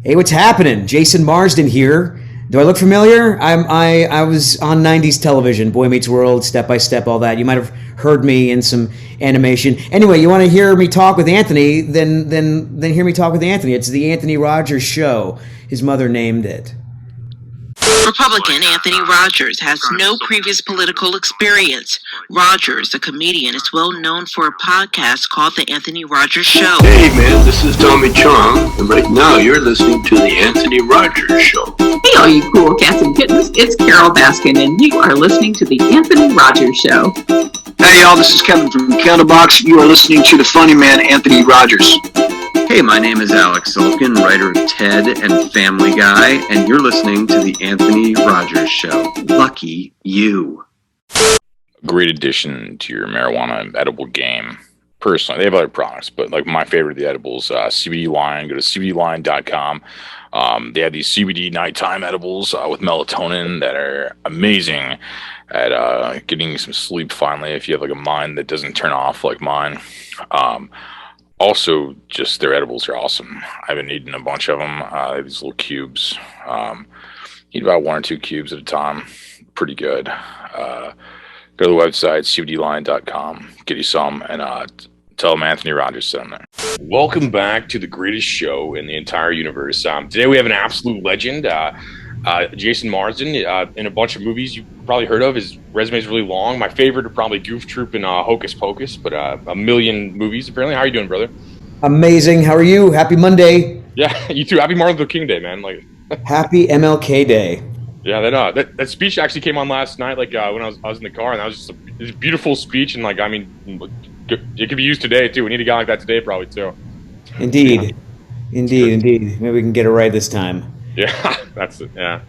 Hey, what's happening? Jason Marsden here. Do I look familiar? I was on '90s television, Boy Meets World, Step by Step, all that. You might have heard me in some animation. Anyway, you want to hear me talk with Anthony? Then hear me talk with Anthony. It's the Anthony Rogers Show. His mother named it. Republican Anthony Rogers has no previous political experience. Rogers, a comedian, is well known for a podcast called The Anthony Rogers Show. Hey man, this is Tommy Chong, and right now you're listening to The Anthony Rogers Show. Hey all you cool cats and kittens, it's Carol Baskin, and you are listening to The Anthony Rogers Show. Hey y'all, this is Kevin from Candlebox. You are listening to the funny man, Anthony Rogers. Hey, my name is Alex Sulkin, writer of Ted and Family Guy, and you're listening to The Anthony Rogers Show. Lucky you. Great addition to your marijuana edible game. Personally, they have other products, but like my favorite of the edibles, CBD Line. Go to cbdline.com. They have these CBD nighttime edibles with melatonin that are amazing at getting you some sleep finally if you have like a mind that doesn't turn off like mine. Also, just their edibles are awesome. I've been eating a bunch of them. They have these little cubes. Eat about 1 or 2 cubes at a time. Pretty good. Go to the website, cbdline.com. Get you some, and tell them Anthony Rogers sent them there. Welcome back to the greatest show in the entire universe. Today we have an absolute legend, Jason Marsden, in a bunch of movies you've probably heard of. His resume is really long. My favorite are probably Goof Troop and Hocus Pocus, but a million movies apparently. How are you doing, brother? Amazing. How are you? Happy Monday. Yeah, you too. Happy Martin Luther King Day, man. Like, Happy MLK Day. Yeah, that speech actually came on last night. Like when I was in the car, and that was just a beautiful speech. And like, I mean, it could be used today too. We need a guy like that today, probably too. Indeed. Maybe we can get it right this time. Yeah, that's it. Yeah,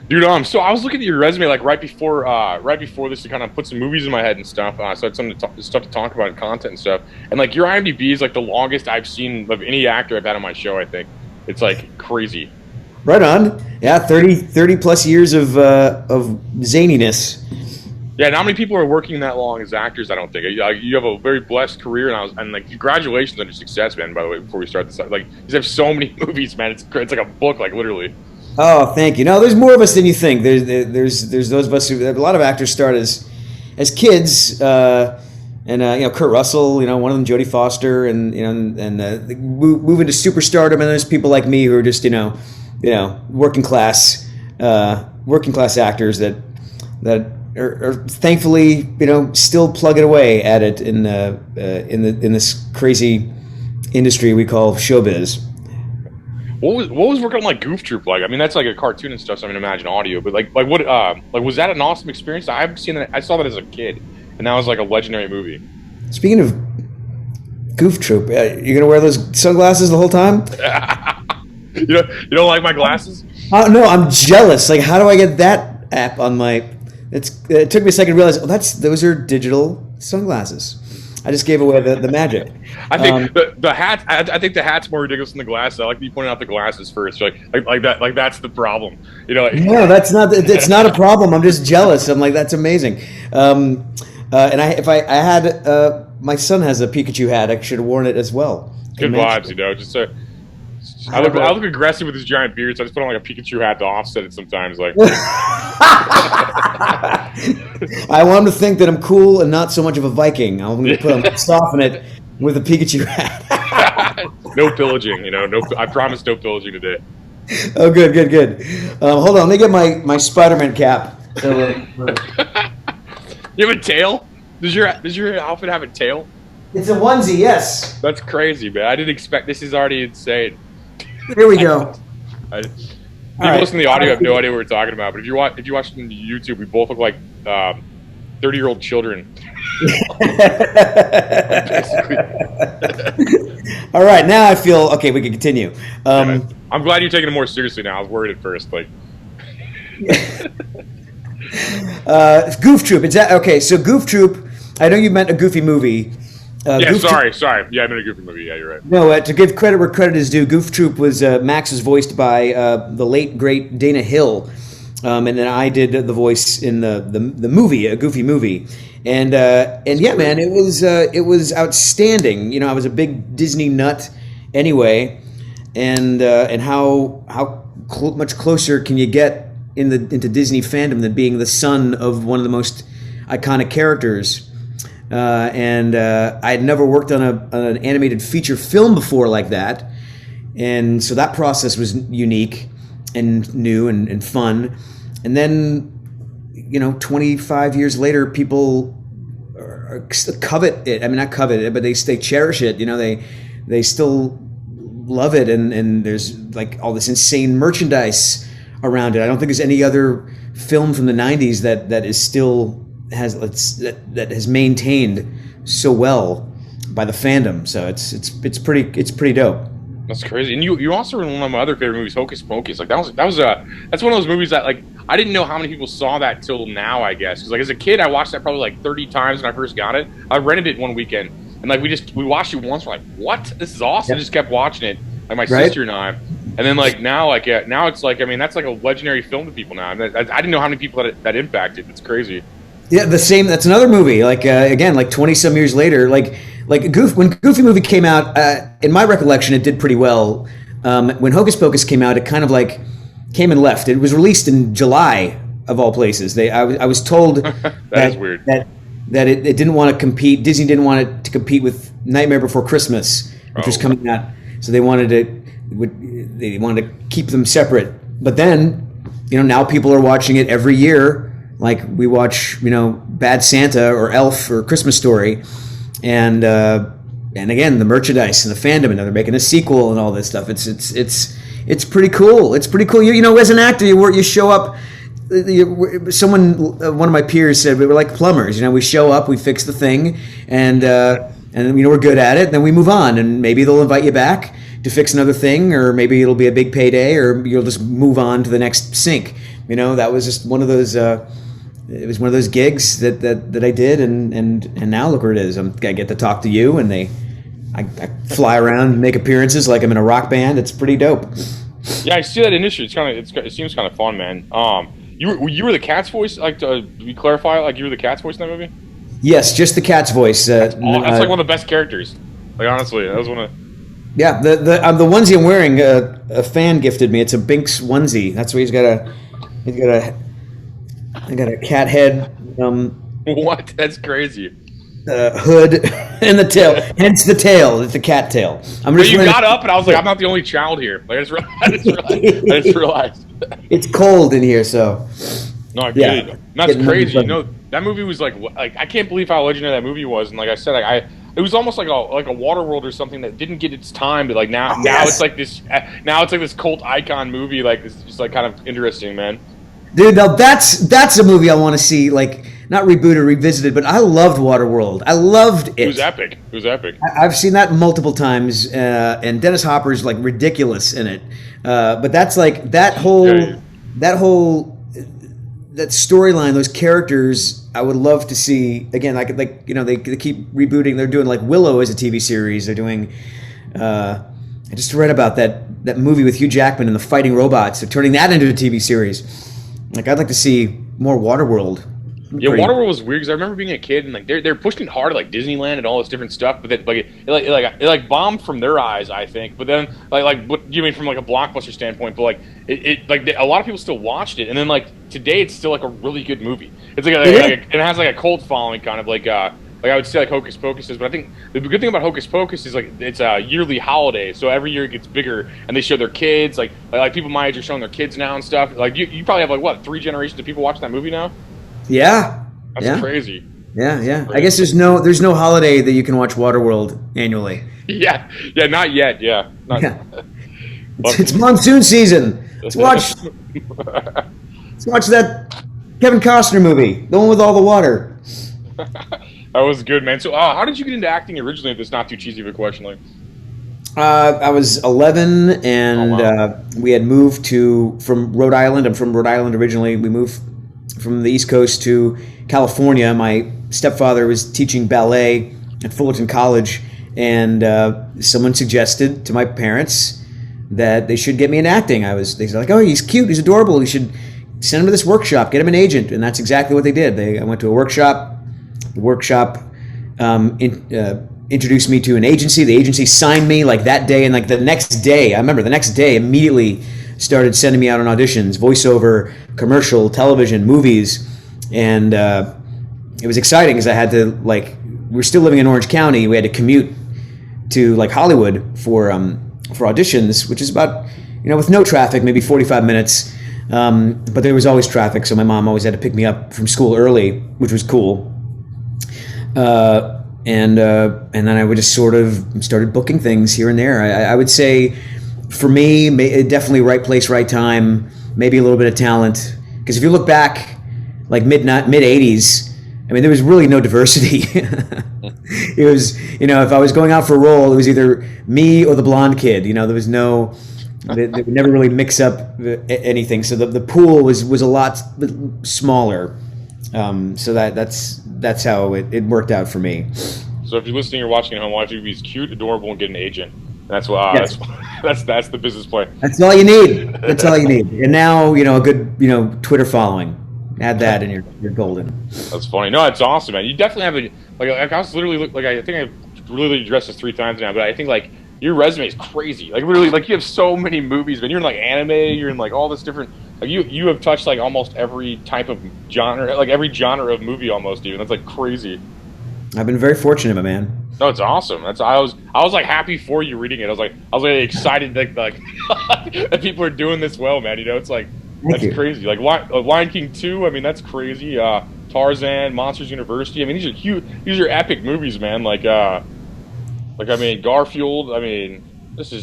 dude. So I was looking at your resume like right before this to kind of put some movies in my head and stuff. So I had some stuff to talk about and content and stuff. And like your IMDb is like the longest I've seen of any actor I've had on my show. I think it's like crazy. Right on. Yeah, 30 plus years of zaniness. Yeah, not many people are working that long as actors. I don't think you have a very blessed career, and like congratulations on your success, man. By the way, before we start this, like you have so many movies, man. It's like a book, like literally. Oh, thank you. No, there's more of us than you think. There's those of us who a lot of actors start as kids, and Kurt Russell, one of them, Jodie Foster, and move into superstardom, and there's people like me who are just working class actors that are thankfully still plugging away at it in this crazy industry we call showbiz. What was working on like Goof Troop like? I mean, that's like a cartoon and stuff, so I mean, imagine audio, but like what was that an awesome experience? I haven't seen that. I saw that as a kid, and that was like a legendary movie. Speaking of Goof Troop, you're gonna wear those sunglasses the whole time? You don't like my glasses? No, I'm jealous. Like, how do I get that app on my? It took me a second to realize. Oh, those are digital sunglasses. I just gave away the magic. I think the hat. I think the hat's more ridiculous than the glasses. I like that you pointed out the glasses first. Like that. Like that's the problem. No, that's not. It's not a problem. I'm just jealous. I'm like, that's amazing. And if I had my son has a Pikachu hat. I should have worn it as well. Good vibes, Just I look aggressive with this giant beard, so I just put on like a Pikachu hat to offset it sometimes. Like, I want him to think that I'm cool and not so much of a Viking. I'm going to soften it with a Pikachu hat. No pillaging, No, I promise, no pillaging today. Oh, good. Hold on, let me get my Spider-Man cap. You have a tail? Does your outfit have a tail? It's a onesie, yes. That's crazy, man. I didn't expect. This is already insane. Here we go. People listening to the audio have no idea what we're talking about, but if you watch it on YouTube, we both look like 30-year-old children. All right, now I feel okay. We can continue. I'm glad you're taking it more seriously now. I was worried at first, like. Goof Troop. Okay? So Goof Troop. I know you meant a Goofy movie. Sorry. Yeah, I meant a Goofy movie. Yeah, you're right. No, to give credit where credit is due, Goof Troop was Max was voiced by the late great Dana Hill, and then I did the voice in the movie, a Goofy movie, and yeah, man, it was outstanding. I was a big Disney nut anyway, and how much closer can you get into Disney fandom than being the son of one of the most iconic characters. And I had never worked on an animated feature film before like that, and so that process was unique and new and fun. And then, 25 years later, people covet it. I mean, not covet it, but they cherish it. They still love it, and there's like all this insane merchandise around it. I don't think there's any other film from the 90s that is still that has maintained so well by the fandom. So it's pretty dope. That's crazy. And you also were in one of my other favorite movies, Hocus Pocus. Like that's one of those movies that like I didn't know how many people saw that till now, I guess. Because like as a kid, I watched that probably like 30 times when I first got it. I rented it one weekend, and like we watched it once. We're like, what? This is awesome. Yep. Just kept watching it, like my Right? sister and I. And then like now it's like, I mean, that's like a legendary film to people now. I didn't know how many people that impacted. It's crazy. Yeah, the same. That's another movie. Like again, like 20 some years later, like when Goofy movie came out, in my recollection, it did pretty well. When Hocus Pocus came out, it kind of like came and left. It was released in July of all places. I was told that is weird. That it didn't want to compete. Disney didn't want it to compete with Nightmare Before Christmas, which was coming out. So they wanted to keep them separate. But then, now people are watching it every year. Like we watch, Bad Santa or Elf or Christmas Story, and again the merchandise and the fandom, and they're making a sequel and all this stuff. It's pretty cool. It's pretty cool. As an actor, you show up. One of my peers said we were like plumbers. We show up, we fix the thing, and we're good at it. And then we move on, and maybe they'll invite you back to fix another thing, or maybe it'll be a big payday, or you'll just move on to the next sink. That was just one of those. It was one of those gigs that I did, and now look where it is. I get to talk to you, and I fly around and make appearances like I'm in a rock band. It's pretty dope. Yeah, I see that initially. It seems kind of fun, man. You were the cat's voice. Like, to clarify, like you were the cat's voice in that movie. Yes, just the cat's voice. That's like one of the best characters. Like honestly, that was one of. Yeah, the onesie I'm wearing, a fan gifted me. It's a Binks onesie. That's where he's got a cat head. What? That's crazy. Hood and the tail. Hence the tail. It's the cat tail. You got up and I was like, I'm not the only child here. Like I just realized. It's cold in here, so. No, I get it. That's crazy. That movie was like I can't believe how legendary that movie was. And like I said, it was almost like a Waterworld or something that didn't get its time, but like now it's like this cult icon movie. Like it's just like kind of interesting, man. Dude, now that's a movie I want to see, like not rebooted or revisited, but I loved Waterworld. I loved it. It was epic. I've seen that multiple times, and Dennis Hopper's like ridiculous in it. But that's like that whole that storyline, those characters, I would love to see again. They keep rebooting. They're doing like Willow as a TV series. They're doing. I just read about that movie with Hugh Jackman and the fighting robots. They're turning that into a TV series. Like I'd like to see more Waterworld. Yeah, Waterworld was weird because I remember being a kid and like they're pushing it hard at like Disneyland and all this different stuff, but then it bombed from their eyes, I think. But then like what do you mean from like a blockbuster standpoint? But like a lot of people still watched it, and then like today it's still like a really good movie. It's it has like a cult following, kind of like I would say like Hocus Pocus is. But I think the good thing about Hocus Pocus is like it's a yearly holiday, so every year it gets bigger, and they show their kids like people my age are showing their kids now and stuff. Like you probably have like what 3 generations of people watching that movie now. Yeah, that's crazy. Yeah. Crazy. I guess there's no holiday that you can watch Waterworld annually. Yeah, not yet. Yeah, It's monsoon season. Let's watch that Kevin Costner movie, the one with all the water. That was good, man. So, how did you get into acting originally? If it's not too cheesy of a question, like. I was 11, and we had moved from Rhode Island. I'm from Rhode Island originally. We moved from the East Coast to California. My stepfather was teaching ballet at Fullerton College, and someone suggested to my parents that they should get me in acting. They said like, oh, he's cute, he's adorable, you should send him to this workshop, get him an agent, and that's exactly what they did. I went to a workshop. The workshop introduced me to an agency. The agency signed me like that day, and like the next day, I remember the next day, immediately started sending me out on auditions, voiceover, commercial, television, movies, and it was exciting because I had to we were still living in Orange County. We had to commute to like Hollywood for auditions, which is about, with no traffic, maybe 45 minutes. But there was always traffic, so my mom always had to pick me up from school early, which was cool. And then I would just sort of started booking things here and there. I would say, for me, definitely right place, right time. Maybe a little bit of talent. Because if you look back, like mid '80s, I mean, there was really no diversity. It was, if I was going out for a role, it was either me or the blonde kid. There was no. They would never really mix up anything, so the pool was a lot smaller. So that's how it worked out for me. So if you're listening or watching at home, watch movies, cute, adorable, and get an agent. That's what. Yes. That's the business plan. That's all you need. That's all you need. And now a good Twitter following. Add that, and you're golden. That's funny. No, it's awesome, man. You definitely have I was literally I think I've literally addressed this 3 times now, but I think your resume is crazy. Literally, you have so many movies, man. You're in anime. You're in all this different. You have touched almost every type of genre, every genre of movie almost. Even that's crazy. I've been very fortunate, my man. No, it's awesome. I was happy for you reading it. I was excited that people are doing this well, man. It's that's crazy. Lion King 2. I mean, that's crazy. Tarzan, Monsters University. I mean, these are huge. These are epic movies, man. I mean, Garfield. I mean, these are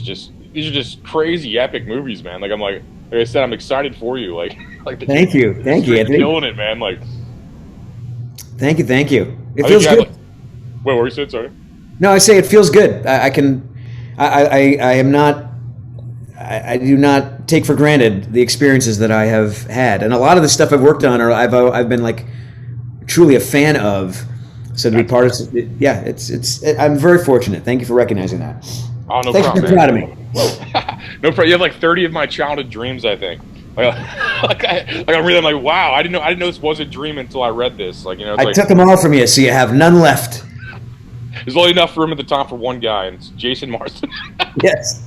just crazy epic movies, man. Like I said, I'm excited for you. Thank you, Anthony. Killing it, man. Thank you. It feels good. Wait, what were you saying? Sorry. No, I say it feels good. I am not. I do not take for granted the experiences that I have had, and a lot of the stuff I've worked on, or I've been truly a fan of. So to be part of, I'm very fortunate. Thank you for recognizing that. Oh, no Thanks problem. for being proud of me. No problem. You have 30 of my childhood dreams, I think. I'm really wow. I didn't know this was a dream until I read this. I took them all from you, so you have none left. There's only enough room at the top for one guy, and it's Jason Marsden. Yes.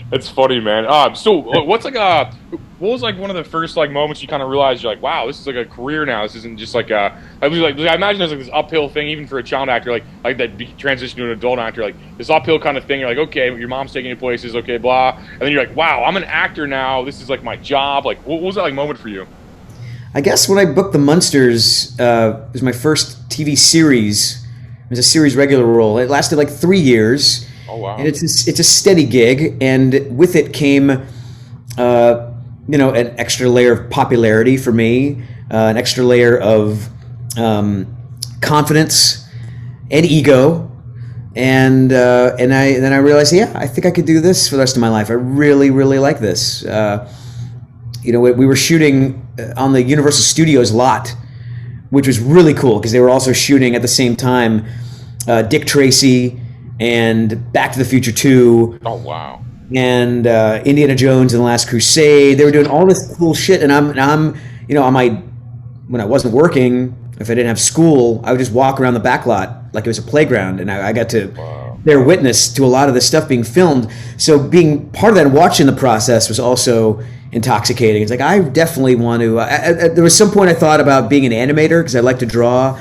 That's funny, man. So what's what was one of the first moments you kind of realized you're wow, this is a career now. This isn't just I imagine there's this uphill thing even for a child actor like that transition to an adult actor, this uphill kind of thing. You're okay, your mom's taking you places, okay, blah, and then you're wow, I'm an actor now. This is my job. What was that moment for you? I guess when I booked The Munsters, it was my first TV series. It was a series regular role. It lasted 3 years. Oh wow! And it's a steady gig, and with it came, an extra layer of popularity for me, an extra layer of confidence and ego, and then I realized, I think I could do this for the rest of my life. I really, really like this. We were shooting on the Universal Studios lot, which was really cool because they were also shooting at the same time Dick Tracy and Back to the Future 2. Oh, wow. And Indiana Jones and the Last Crusade. They were doing all this cool shit, and I'm when I wasn't working, if I didn't have school, I would just walk around the back lot like it was a playground, and I got to bear witness to a lot of this stuff being filmed. So being part of that and watching the process was also intoxicating. It's I definitely want to. There was some point I thought about being an animator because I like to draw,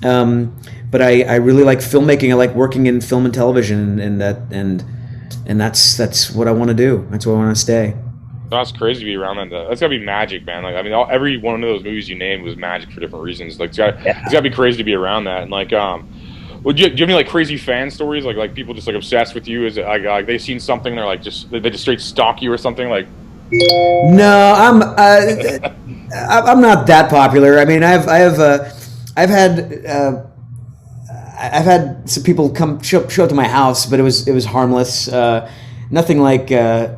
but I really like filmmaking. I like working in film and television, and that's what I want to do. That's where I want to stay. That's crazy to be around that. That's gotta be magic, man. Every one of those movies you named was magic for different reasons. It's gotta be crazy to be around that. And do you have any crazy fan stories? Like people just obsessed with you? Is it they've seen something they're they just straight stalk you or something No, I'm not that popular. I mean, I've had some people show up to my house, but it was harmless. Nothing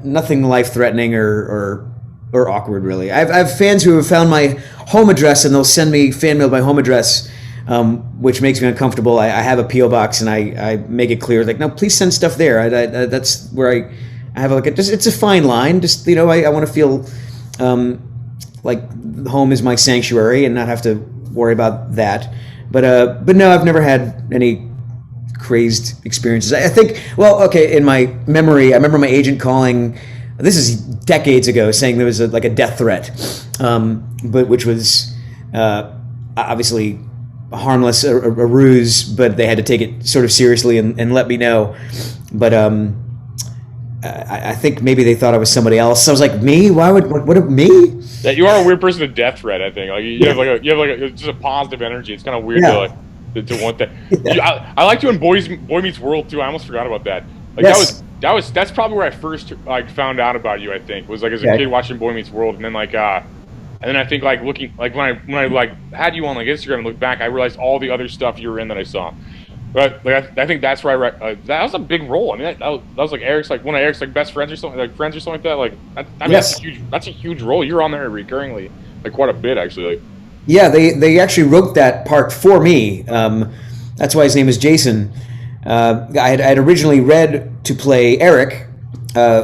nothing life threatening or awkward really. I have fans who have found my home address and they'll send me fan mail by home address, which makes me uncomfortable. I have a PO box and I make it clear no, please send stuff there. That's where I have it's a fine line. Just I want to feel like home is my sanctuary and not have to worry about that. but no, I've never had any crazed experiences. I think, well, okay, in my memory, I remember my agent calling. This is decades ago, saying there was like a death threat, but which was obviously harmless, a ruse, but they had to take it sort of seriously and let me know. But I think maybe they thought I was somebody else. So I was like, me? Why would what me? Yeah, you are a weird person to death threat. I think like you have just a positive energy. It's kind of weird to want that. Yeah. I liked you in Boy Meets World too. I almost forgot about that. Like that's probably where I first like found out about you. I think was like as a kid watching Boy Meets World, and then like and then I think like looking like when I like had you on like Instagram and looked back, I realized all the other stuff you were in that I saw. But like I think that's where that was a big role. I mean that was like Eric's like one of Eric's like best friends or something like that. Like I mean that's a huge role. You're on there recurringly like quite a bit actually. Like. Yeah, they actually wrote that part for me. That's why his name is Jason. I had originally read to play Eric,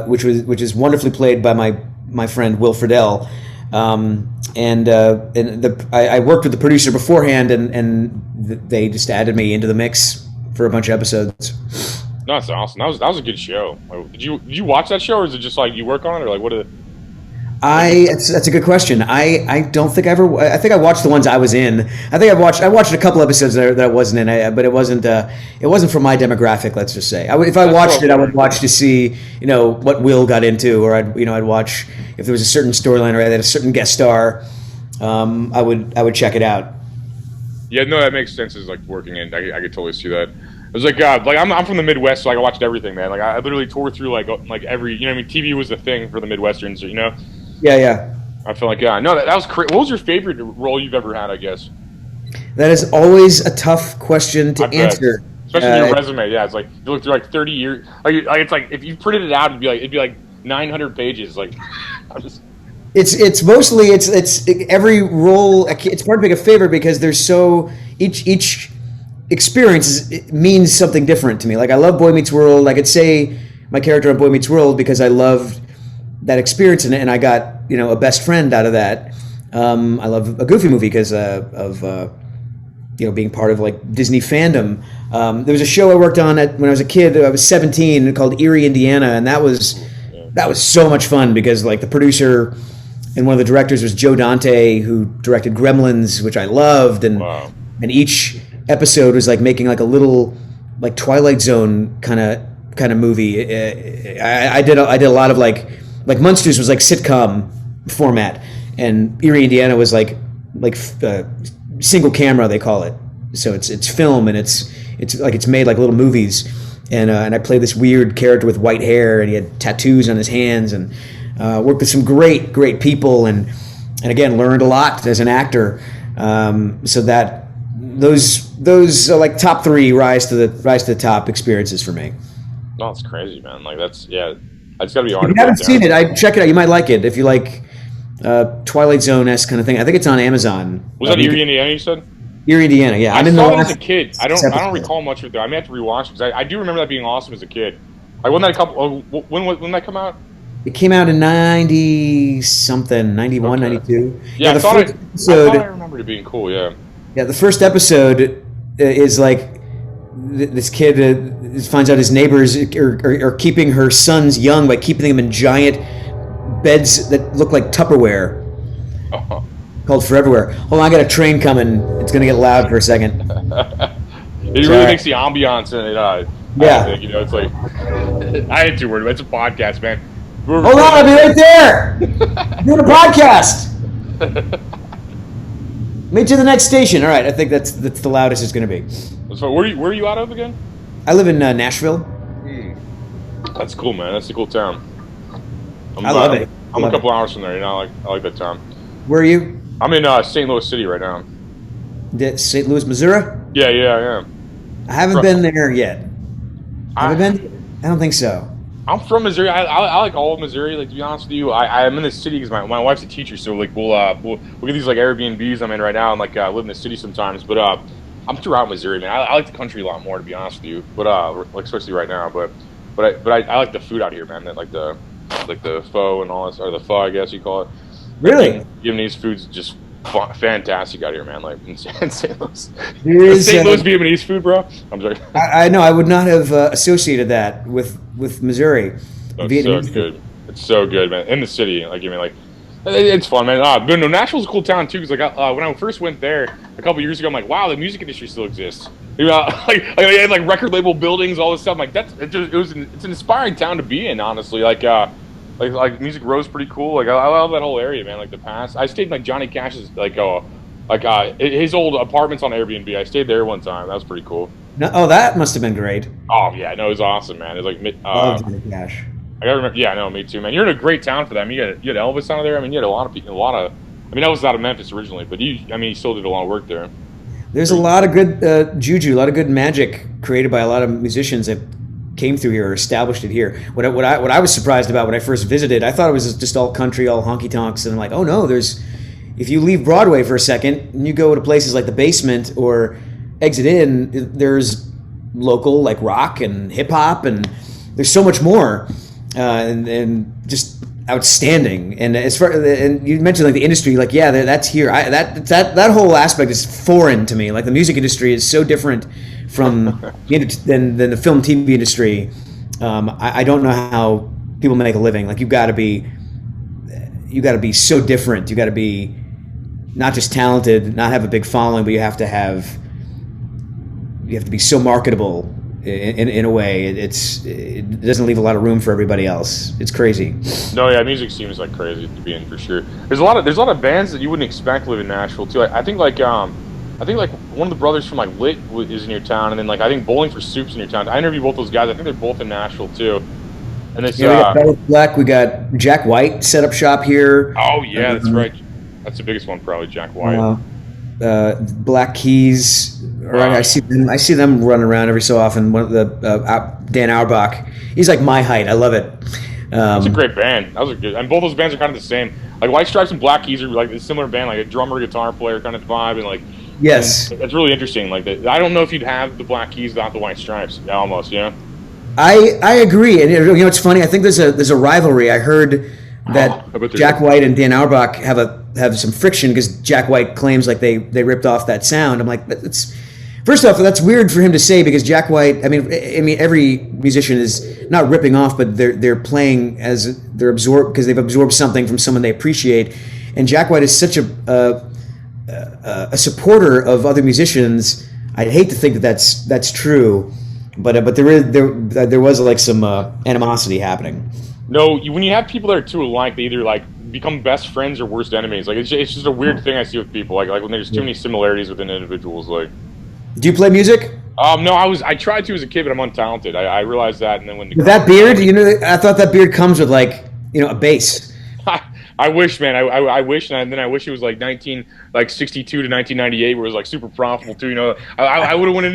which is wonderfully played by my friend Will Friedle. I worked with the producer beforehand, and they just added me into the mix for a bunch of episodes. No, that's awesome. That was a good show. Like, did you watch that show, or is it just like you work on it, or like what? That's a good question. I don't think I think I watched the ones I was in. I think I watched a couple episodes that I wasn't in, but it wasn't for my demographic. Let's just say if I watched it, I would watch to see what Will got into, or I'd watch if there was a certain storyline or I had a certain guest star. I would check it out. Yeah, no, that makes sense. Is like working in. I could totally see that. It was like I'm from the Midwest, so like I watched everything, man. Like I literally tore through like every TV was the thing for the Midwesterns, Yeah. I feel like no, that was crazy. What was your favorite role you've ever had? I guess that is always a tough question to answer, especially your resume. Yeah, it's like you look through like 30 years. Like it's like if you printed it out, it'd be like 900 pages. Like I'm just. It's mostly it's every role. It's hard to pick a favorite because there's each experience means something different to me. Like I love Boy Meets World. I could say my character on Boy Meets World because I loved that experience in it, and I got a best friend out of that. I love a Goofy movie because of being part of like Disney fandom. There was a show I worked on when I was a kid. I was 17, called Erie, Indiana, and that was so much fun because like the producer and one of the directors was Joe Dante, who directed Gremlins, which I loved, and each episode was like making like a little like Twilight Zone kind of movie. I did a lot of like Munsters was like sitcom format, and Erie, Indiana was like single camera, they call it. So it's film, and it's made like little movies. And I played this weird character with white hair, and he had tattoos on his hands, and worked with some great people, and again learned a lot as an actor. So that those are like top 3 rise to the top experiences for me. No, it's crazy, man. Like that's got to be hard. If you haven't seen it, I'd check it out. You might like it if you like Twilight Zone-esque kind of thing. I think it's on Amazon. Was that Erie, Indiana? You said. Erie, Indiana. Yeah, I saw it as a kid. I don't recall much of it. I may have to rewatch it because I do remember that being awesome as a kid. Like wasn't that a couple? When did that come out? It came out in 90-something, 91, okay. 92. Yeah, I thought I remembered it being cool. Yeah. Yeah, the first episode is like this kid finds out his neighbors are keeping her sons young by keeping them in giant beds that look like Tupperware. Oh. Called Foreverwhere. Hold on, I got a train coming. It's going to get loud for a second. It really makes the ambiance in it. Yeah. I think, it's like I had 2 words. It's a podcast, man. Hold on, I'll be right there. I'm doing a podcast. Meet you at the next station. All right, I think that's the loudest it's going to be. So where are you out of again? I live in Nashville. That's cool, man. That's a cool town. I love it. I'm a couple hours from there. I like that town. Where are you? I'm in St. Louis City right now. St. Louis, Missouri? Yeah, I am. I haven't been there yet. Have I been? I don't think so. I'm from Missouri. I like all of Missouri. Like to be honest with you, I'm in the city because my wife's a teacher. So like we'll get these like Airbnbs I'm in right now and like live in the city sometimes. But I'm throughout Missouri, man. I like the country a lot more to be honest with you. But like especially right now. But I like the food out here, man. That like the pho and all this, or the pho, I guess you call it. Really? Vietnamese food's just fantastic out here, man. Like in St. Louis, There is, St. Louis Vietnamese food, bro. I'm sorry. I know I would not have associated that with Missouri. It's so good. It's so good, man. In the city, like, I mean, like, it's fun, man. But no, Nashville's a cool town too. Cause like, when I first went there a couple years ago, I'm like, wow, the music industry still exists. You know, they had like record label buildings, all this stuff. I'm like, it's an inspiring town to be in, honestly. Like music rose pretty cool. Like, I love that whole area, man. Like the past, I stayed in like Johnny Cash's his old apartments on Airbnb. I stayed there one time. That was pretty cool. No, oh, that must have been great. Oh yeah, no, it was awesome, man. It was like Love Johnny Cash. I gotta remember. Yeah, no, me too, man. You're in a great town for that. I mean, you had Elvis out of there. I mean, you had a lot of people. I mean, Elvis was out of Memphis originally, but he still did a lot of work there. There's a lot of good juju, a lot of good magic created by a lot of musicians that came through here or established it here. What I was surprised about when I first visited, I thought it was just all country, all honky tonks, and I'm like, oh no, if you leave Broadway for a second and you go to places like the Basement or Exit In, there's local like rock and hip hop, and there's so much more. And just outstanding. And as far and you mentioned like the industry, like that's here. That whole aspect is foreign to me. Like the music industry is so different from than the film TV industry. I don't know how people make a living. Like you got to be so different. You got to be not just talented, not have a big following, but you have to be so marketable. In a way, it doesn't leave a lot of room for everybody else. It's crazy. No, yeah, music seems like crazy to be in for sure. There's a lot of bands that you wouldn't expect live in Nashville too. I think like one of the brothers from like Lit is in your town, and then like I think Bowling for Soup's in your town. I interviewed both those guys. I think they're both in Nashville too. And this, we got Battle Black. We got Jack White set up shop here. Oh yeah, that's right. That's the biggest one, probably Jack White. Black Keys. Right, I see them running around every so often. One of the Dan Auerbach, he's like my height. I love it. It's a great band. That was good, and both those bands are kind of the same. Like White Stripes and Black Keys are like a similar band, like a drummer, guitar player kind of vibe, and like yes, it's really interesting. Like I don't know if you'd have the Black Keys without the White Stripes, almost, you know. I agree, and you know it's funny. I think there's a rivalry. I heard that Jack White and Dan Auerbach have some friction because Jack White claims like they ripped off that sound. I'm like, it's. First off, that's weird for him to say because Jack White. I mean, every musician is not ripping off, but they're playing as they're absorbed because they've absorbed something from someone they appreciate. And Jack White is such a supporter of other musicians. I'd hate to think that's true, but there was like some animosity happening. No, when you have people that are too alike, they either like become best friends or worst enemies. Like it's just a weird thing I see with people. Like when there's too many similarities within individuals. Like. Do you play music? No, I tried to as a kid, but I'm untalented. I realized that, and then when with that beard, I thought that beard comes with like a bass. I wish, man. I wish, and then I wish it was like 1962 to 1998, where it was like super profitable too. You know, I would have went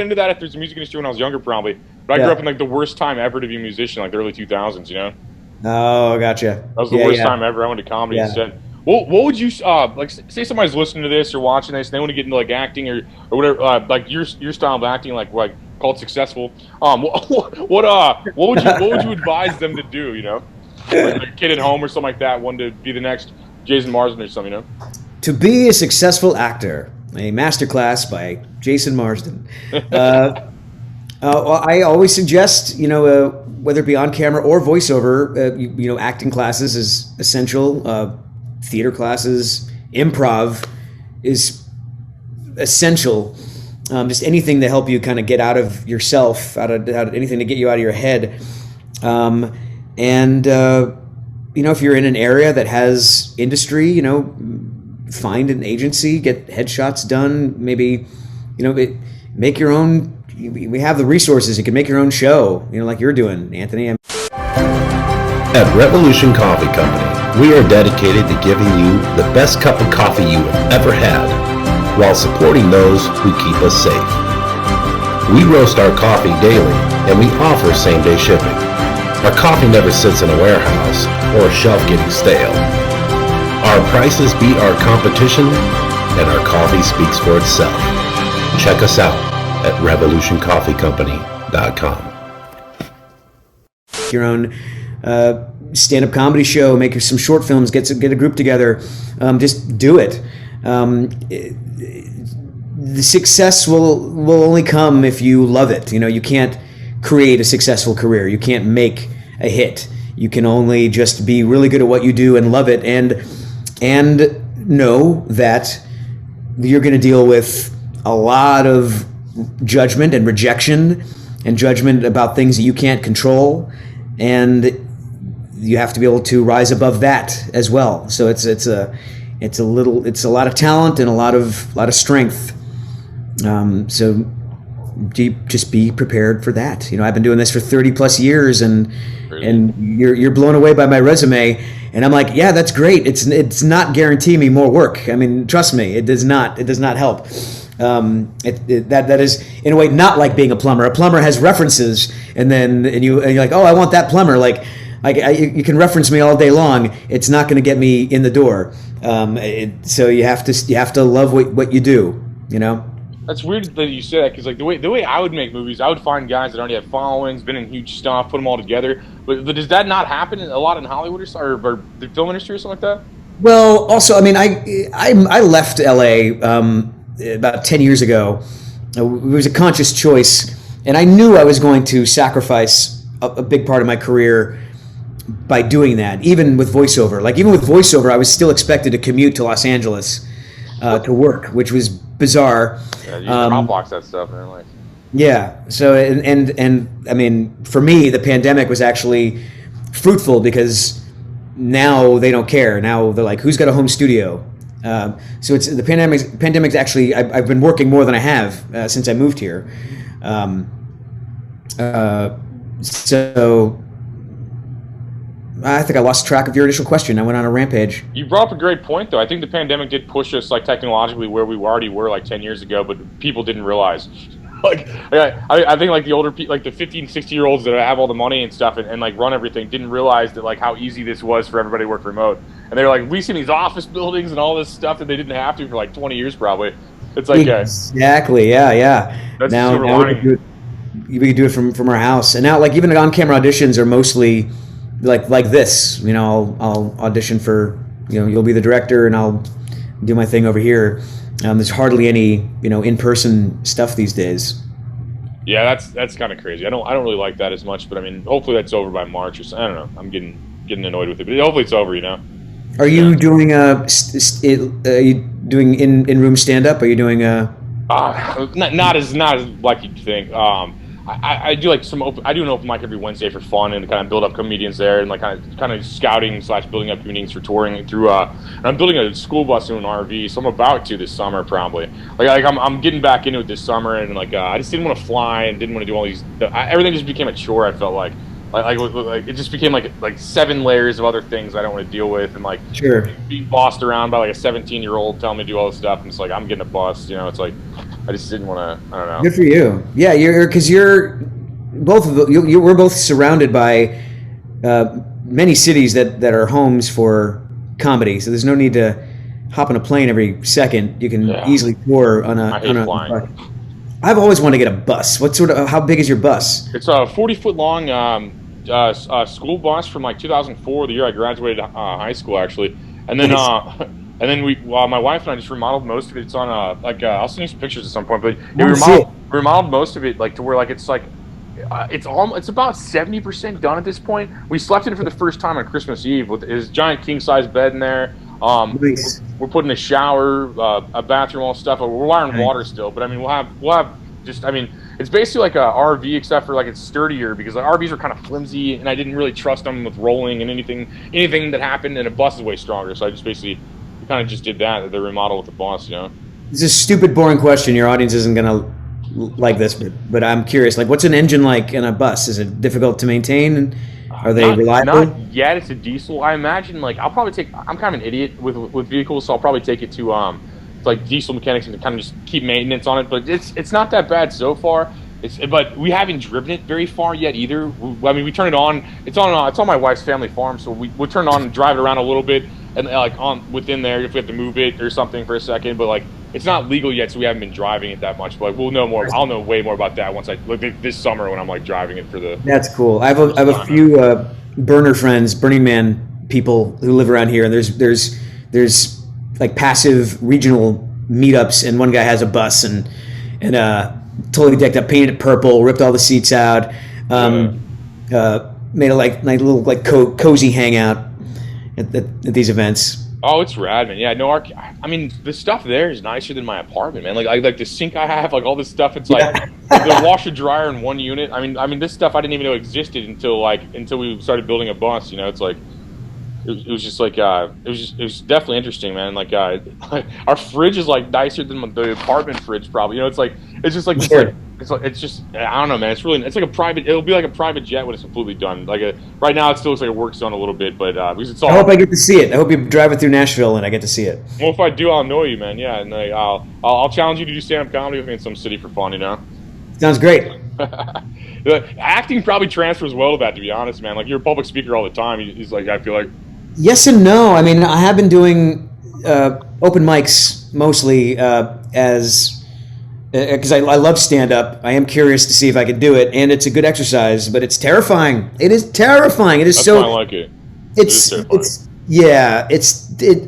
into that if there's a music industry when I was younger, probably. But I grew up in like the worst time ever to be a musician, like the early 2000s. You know. Oh, gotcha. That was the worst time ever. I went to comedy instead. What would you like? Say somebody's listening to this or watching this, and they want to get into like acting or whatever, like your style of acting, like called successful. What would you advise them to do? You know, like a kid at home or something like that, one to be the next Jason Marsden or something. You know, to be a successful actor, a masterclass by Jason Marsden. Well, I always suggest whether it be on camera or voiceover, acting classes is essential. Theater classes, improv is essential. Just anything to help you kind of get out of yourself, out of anything to get you out of your head. If you're in an area that has industry, find an agency, get headshots done. Maybe, make your own. We have the resources. You can make your own show. Like you're doing, Anthony. At Revolution Coffee Company, we are dedicated to giving you the best cup of coffee you have ever had, while supporting those who keep us safe. We roast our coffee daily, and we offer same-day shipping. Our coffee never sits in a warehouse or a shelf getting stale. Our prices beat our competition, and our coffee speaks for itself. Check us out at revolutioncoffeecompany.com. Your own stand-up comedy show, make some short films, get a group together, just do it. The success will only come if you love it. You can't create a successful career. You can't make a hit. You can only just be really good at what you do and love it, and know that you're going to deal with a lot of judgment and rejection and judgment about things that you can't control, and you have to be able to rise above that as well. So it's a lot of talent and a lot of strength. So just be prepared for that. I've been doing this for 30 plus years, and you're blown away by my resume, and I'm like, yeah, that's great. It's not guaranteeing me more work. I mean, trust me, it does not help. That is in a way not like being a plumber. A plumber has references, and you're like, oh, I want that plumber. You can reference me all day long. It's not going to get me in the door. So you have to love what you do. That's weird that you say that, because like the way I would make movies, I would find guys that already have followings, been in huge stuff, put them all together. But does that not happen a lot in Hollywood or the film industry or something like that? Well, also, I mean, I left LA about 10 years ago. It was a conscious choice, and I knew I was going to sacrifice a big part of my career by doing that. Even with voiceover, I was still expected to commute to Los Angeles to work, which was bizarre. Yeah, you can box that stuff, man. Like. Yeah. So and I mean, for me, the pandemic was actually fruitful, because now they don't care. Now they're like, who's got a home studio? So it's the pandemic's actually, I've been working more than I have since I moved here. So I think I lost track of your initial question. I went on a rampage. You brought up a great point, though. I think the pandemic did push us, technologically where we already were, 10 years ago, but people didn't realize. I think, the older people, the 15, 60-year-olds that have all the money and stuff and run everything didn't realize that, how easy this was for everybody to work remote. And they were like, we see these office buildings and all this stuff that they didn't have to for, 20 years probably. It's like... Exactly, yeah. That's now we can do it from our house. And now, even the on-camera auditions are mostly... like this, I'll audition for, you'll be the director and I'll do my thing over here. There's hardly any, in-person stuff these days. Yeah, that's kind of crazy. I don't really like that as much, but I mean, hopefully that's over by March or so. I don't know. I'm getting annoyed with it, but hopefully it's over. Are you doing in-room stand-up? Are you doing not as like you'd think. I do I do an open mic every Wednesday for fun and to kind of build up comedians there and kind of scouting / building up comedians for touring through. And I'm building a school bus to an RV, so I'm about to this summer probably. I'm getting back into it this summer, and I just didn't want to fly and didn't want to do all these. Everything just became a chore. I felt like it just became like 7 layers of other things I don't want to deal with, and sure, being bossed around by a 17-year-old telling me to do all this stuff, and it's I'm getting a bus. It's I just didn't want to. I don't know. Good for you. Yeah, you're both of we're both surrounded by many cities that are homes for comedy. So there's no need to hop on a plane every second. You can easily tour on a. I hate flying. I've always wanted to get a bus. How big is your bus? It's a 40-foot long school bus from 2004, the year I graduated high school actually, and then. Nice. And then my wife and I just remodeled most of it. It's on I'll send you some pictures at some point. But we remodeled most of it to where it's about 70% done at this point. We slept in it for the first time on Christmas Eve with his giant king size bed in there. Nice. We're putting a shower, a bathroom, all stuff. We're wiring water still, but I mean we'll have just it's basically like a RV except for it's sturdier because RVs are kind of flimsy and I didn't really trust them with rolling and anything that happened, and a bus is way stronger. So I just basically kind of just did the remodel with the bus, It's a stupid, boring question. Your audience isn't gonna like this, but I'm curious. What's an engine like in a bus? Is it difficult to maintain? Are they reliable? Not yet. It's a diesel. I imagine I'll probably take. I'm kind of an idiot with vehicles, so I'll probably take it to diesel mechanics and to kind of just keep maintenance on it. But it's not that bad so far. But we haven't driven it very far yet either. We turn it on. It's on my wife's family farm, so we'll turn it on and drive it around a little bit. And on within there, if we have to move it or something for a second, but it's not legal yet, so we haven't been driving it that much. But we'll know more. I'll know way more about that once this summer when I'm driving it for the. That's cool. I have a few Burning Man people who live around here, and there's like passive regional meetups, and one guy has a bus and totally decked up, painted it purple, ripped all the seats out, made a nice little cozy hangout at these events. Oh, it's rad, man. Yeah, no, I mean, the stuff there is nicer than my apartment, man. Like the sink I have, like all this stuff. It's like the washer dryer in one unit. I mean, this stuff I didn't even know existed until we started building a bus. You know, it's like it was just like it was definitely interesting, man. Like our fridge is like nicer than the apartment fridge, probably. You know, it's just like Sure. it's just I don't know, man. It's like a private. It'll be like a private jet when it's completely done. Right now, it still looks like a work zone a little bit, but because it's all. I hope I get to see it. I hope you drive it through Nashville and I get to see it. Well, if I do, I'll know you, man. Yeah, and I'll challenge you to do stand-up comedy with me in some city for fun. You know. Sounds great. Acting probably transfers well to that, to be honest, man. Like you're a public speaker all the time. He's like, I feel like. Yes and no. I mean, I have been doing open mics mostly because I love stand-up. I am curious to see if I can do it, and it's a good exercise, but it's terrifying. It is terrifying. It is That's so. why I like it. It's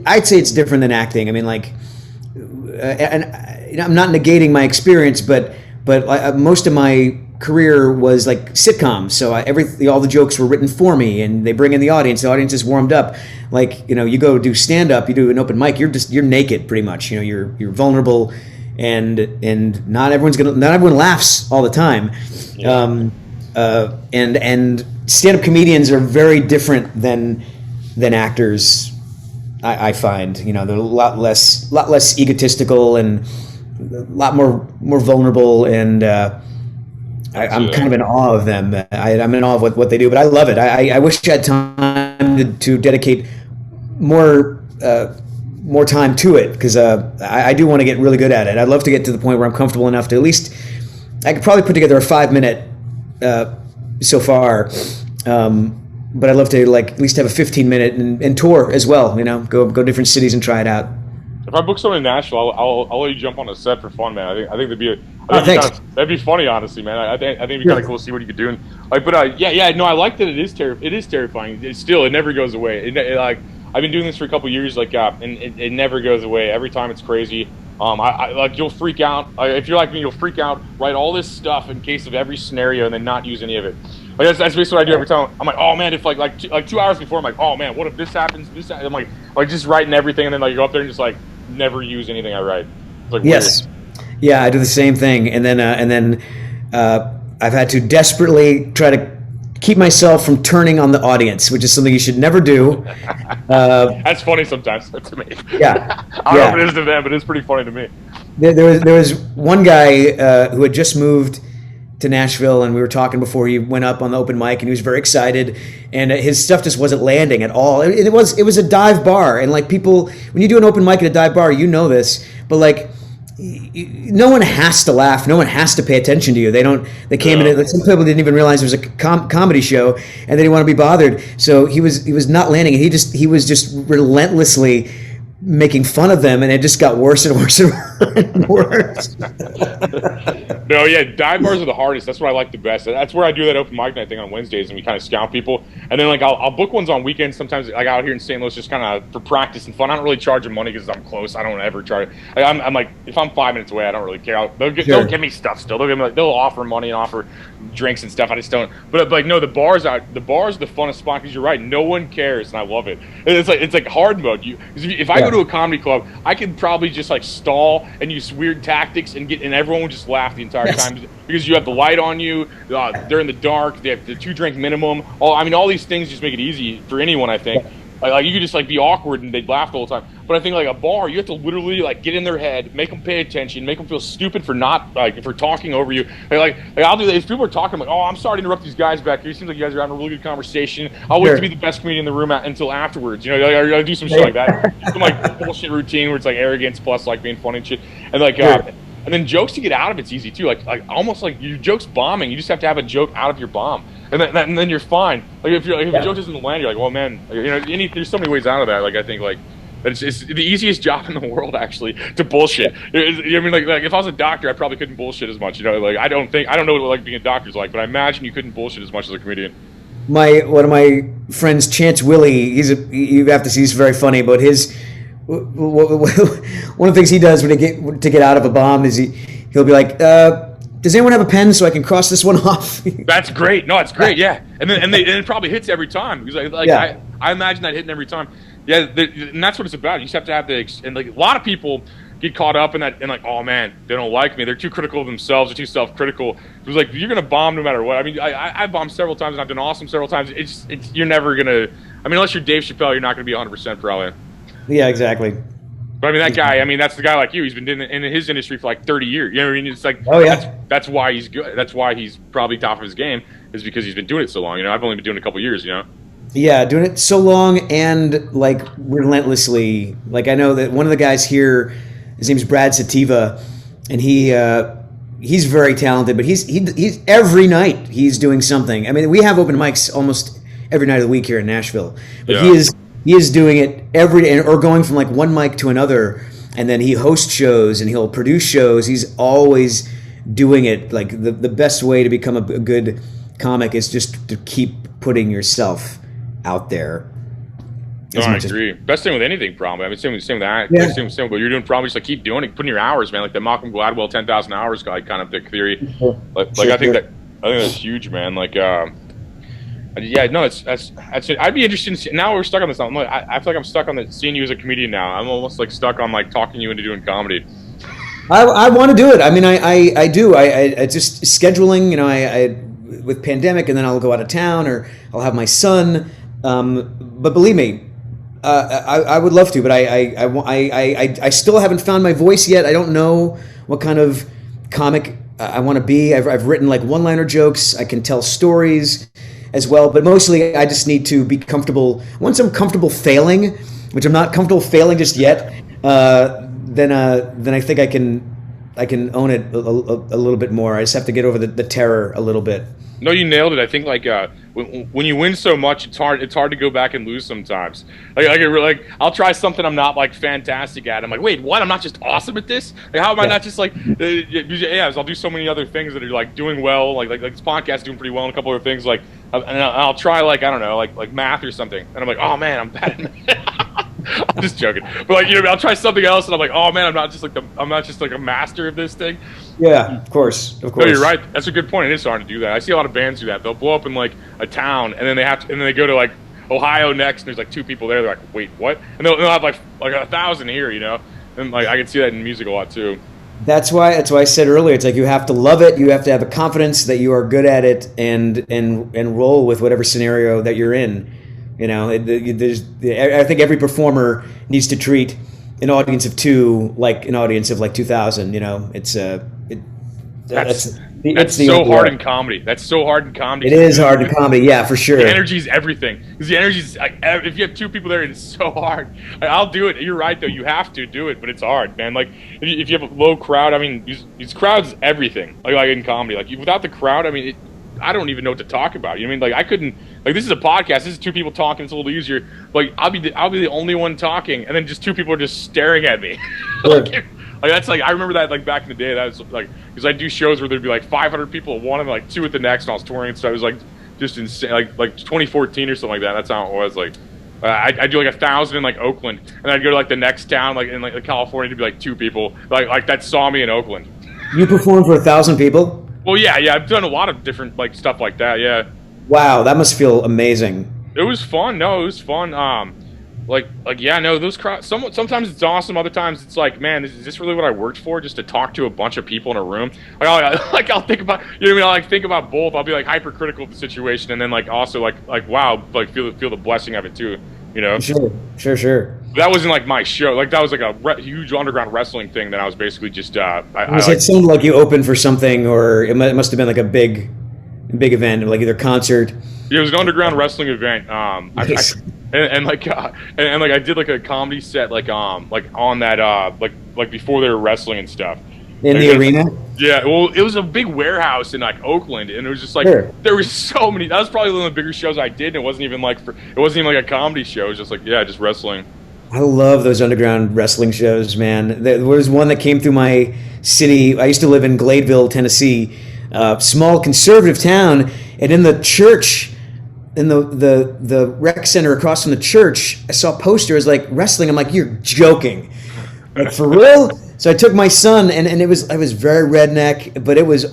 I'd say it's different than acting. I mean, like, and I'm not negating my experience, but most of my career was like sitcoms. So all the jokes were written for me, and they bring in the audience. The audience is warmed up. Like, you go do stand-up, you do an open mic. You're naked pretty much. You're vulnerable. And not everyone laughs all the time, and stand-up comedians are very different than actors. I find they're a lot less egotistical and a lot more vulnerable, and I'm kind of in awe of them. I'm in awe of what they do, but I love it. I wish I had time to dedicate more time to it, because I do want to get really good at it. I'd love to get to the point where I'm comfortable enough to at least, I could probably put together a 5-minute so far, but I'd love to at least have a 15-minute and tour as well. Go different cities and try it out. If I book someone in Nashville, I'll let you jump on a set for fun, man. I think that'd be funny, honestly, man. I think it'd be kind of cool to see what you could do. I like that it is terrifying. It never goes away. I've been doing this for a couple years, and it never goes away. Every time it's crazy. You'll freak out. If you're like me, you'll freak out, write all this stuff in case of every scenario, and then not use any of it. That's basically what I do every time. I'm like, oh man, if like 2 hours before, I'm like, oh man, what if this happens? I'm like just writing everything, and then you go up there and just never use anything I write. It's yes, weird. Yeah, I do the same thing, and then I've had to desperately try to keep myself from turning on the audience, which is something you should never do. That's funny sometimes to me. Yeah, I don't know if it is to them, but it's pretty funny to me. There was one guy who had just moved to Nashville, and we were talking before he went up on the open mic, and he was very excited, and his stuff just wasn't landing at all. It was a dive bar, and people, when you do an open mic at a dive bar, this, but no one has to laugh. No one has to pay attention to you. They came in. Some people didn't even realize there was a comedy show, and they didn't want to be bothered. So he was not landing, and he was just relentlessly making fun of them, and it just got worse and worse and worse. No, yeah, dive bars are the hardest. That's what I like the best. That's where I do that open mic night thing on Wednesdays, and we kind of scout people. And then I'll book ones on weekends sometimes, out here in St. Louis, just kind of for practice and fun. I don't really charge them money because I'm close. I don't ever charge. I'm like, if I'm 5 minutes away, I don't really care. They'll give me stuff still. They'll offer money and offer drinks and stuff. I just don't. But no, the bar's are the funnest spot, because you're right. No one cares, and I love it. It's like hard mode. If I go to a comedy club, I could probably just stall and use weird tactics and everyone would just laugh the entire time, because you have the light on you. They're in the dark. They have the 2-drink minimum. All these things just make it easy for anyone, I think. You could just be awkward and they'd laugh the whole time. But I think a bar, you have to literally get in their head, make them pay attention, make them feel stupid for not for talking over you. I'll do that. If people are talking, I'm like, oh, I'm sorry to interrupt these guys back here. It seems like you guys are having a really good conversation. I'll wait to be the best comedian in the room until afterwards. I'll do some shit like that. Some bullshit routine where it's arrogance plus being funny and shit. And and then jokes to get out of it's easy too. Almost your joke's bombing. You just have to have a joke out of your bomb, and then you're fine. If a joke doesn't land, you're like, well, man, there's so many ways out of that. I think it's the easiest job in the world, actually, to bullshit. If I was a doctor, I probably couldn't bullshit as much. I don't know what being a doctor's like, but I imagine you couldn't bullshit as much as a comedian. One of my friends, Chance Willie, you have to see, he's very funny, but one of the things he does to get out of a bomb is he'll be like, does anyone have a pen so I can cross this one off? That's great. No, it's great. Yeah, and it probably hits every time. Because Yeah. I imagine that hitting every time. Yeah, and that's what it's about. You just have to have and like a lot of people get caught up in that and like, oh man, they don't like me. They're too critical of themselves. They're too self-critical. It was like, you're gonna bomb no matter what. I mean, I bombed several times and I've done awesome several times. It's you're never gonna. I mean, unless you're Dave Chappelle, you're not gonna be 100% probably. Yeah, exactly. But I mean, that guy. I mean, that's the guy like you. He's been in his industry for like 30 years. You know what I mean? It's like, oh yeah, that's why he's good. That's why he's probably top of his game is because he's been doing it so long. You know, I've only been doing it a couple years. You know. Yeah, doing it so long and like relentlessly. Like I know that one of the guys here, his name's Brad Sativa, and he's very talented. But he's every night he's doing something. I mean, we have open mics almost every night of the week here in Nashville, but Yeah. he is doing it every day, or going from like one mic to another, and then he hosts shows and he'll produce shows. He's always doing it. Like the best way to become a good comic is just to keep putting yourself out there. No, I agree. Best thing with anything, probably. I mean, same with that. Yeah. Same with what you're doing. Probably just like keep doing it, putting your hours, man. Like the Malcolm Gladwell 10,000 hours guy kind of the theory. Like I think that's huge, man. Like, yeah, no, that's it. I'd be interested in now we're stuck on this. I feel like I'm stuck on seeing you as a comedian now. I'm almost like stuck on like talking you into doing comedy. I want to do it. I mean, I do. I just scheduling. You know, I with pandemic, and then I'll go out of town, or I'll have my son. But believe me, I would love to. But I still haven't found my voice yet. I don't know what kind of comic I want to be. I've written like one-liner jokes. I can tell stories as well. But mostly, I just need to be comfortable. Once I'm comfortable failing, which I'm not comfortable failing just yet. Then I think I can own it a little bit more. I just have to get over the terror a little bit. No, you nailed it. I think like when you win so much, it's hard to go back and lose sometimes. Like I'll try something I'm not like fantastic at. I'm like, wait, what? I'm not just awesome at this? Like, how am I not just like? Yeah, I'll do so many other things that are like doing well. Like this podcast is doing pretty well, and a couple other things. Like, and I'll try like I don't know, like math or something, and I'm like, oh man, I'm bad at math. I'm just joking, but like I'll try something else, and I'm like, oh man, I'm not just like a master of this thing. Yeah, of course. No, you're right. That's a good point. It is hard to do that. I see a lot of bands do that. They'll blow up in like a town, and then they go to like Ohio next, and there's like 2 people there. They're like, wait, what? And they'll have like 1,000 here, you know. And like I can see that in music a lot too. That's why I said earlier. It's like you have to love it. You have to have a confidence that you are good at it, and roll with whatever scenario that you're in. You know, I think every performer needs to treat an audience of 2 like an audience of like 2,000. You know, it's that's so hard in comedy. That's so hard in comedy. It is hard in comedy, yeah, for sure. The energy is everything. Because the energy is like, if you have 2 people there, it's so hard. Like, I'll do it. You're right, though. You have to do it, but it's hard, man. Like if you have a low crowd, I mean, these crowds, everything. Like in comedy, like without the crowd, I mean, I don't even know what to talk about. You know what I mean? Like I couldn't. Like this is a podcast. This is 2 people talking. It's a little easier. Like I'll be the only one talking, and then just 2 people are just staring at me. Like that's like I remember that like back in the day. That was like because I do shows where there'd be like 500 people at one and like 2 at the next, and I was touring and stuff. It was like just insane. Like 2014 or something like that. That's how it was. Like I do like 1,000 in like Oakland, and I'd go to like the next town like in like California to be like 2 people like that saw me in Oakland. You performed for 1,000 people? Well, yeah, I've done a lot of different like stuff like that. Yeah. Wow, that must feel amazing. It was fun. No, it was fun. Yeah, no, those crowds. Sometimes it's awesome. Other times it's like, man, is this really what I worked for? Just to talk to a bunch of people in a room. I'll think about, you know what I mean? I'll like think about both. I'll be like hypercritical of the situation, and then like also like wow, like feel the blessing of it too. You know? Sure. That wasn't like my show. Like that was like a huge underground wrestling thing that I was basically just. It sounded like you opened for something, or it must have been like a big event, like either concert. Yeah, it was an underground wrestling event. Nice. And I did like a comedy set like on that like before they were wrestling and stuff. In the arena? Yeah, well, it was a big warehouse in like Oakland, and it was just like there was so many. That was probably one of the bigger shows I did, and it wasn't even like a comedy show. It was just like just wrestling. I love those underground wrestling shows, man. There was one that came through my city. I used to live in Gladeville, Tennessee, small conservative town, and in the church in the rec center across from the church, I saw posters like wrestling. I'm like, you're joking, like for real? So I took my son, and it was very redneck, but it was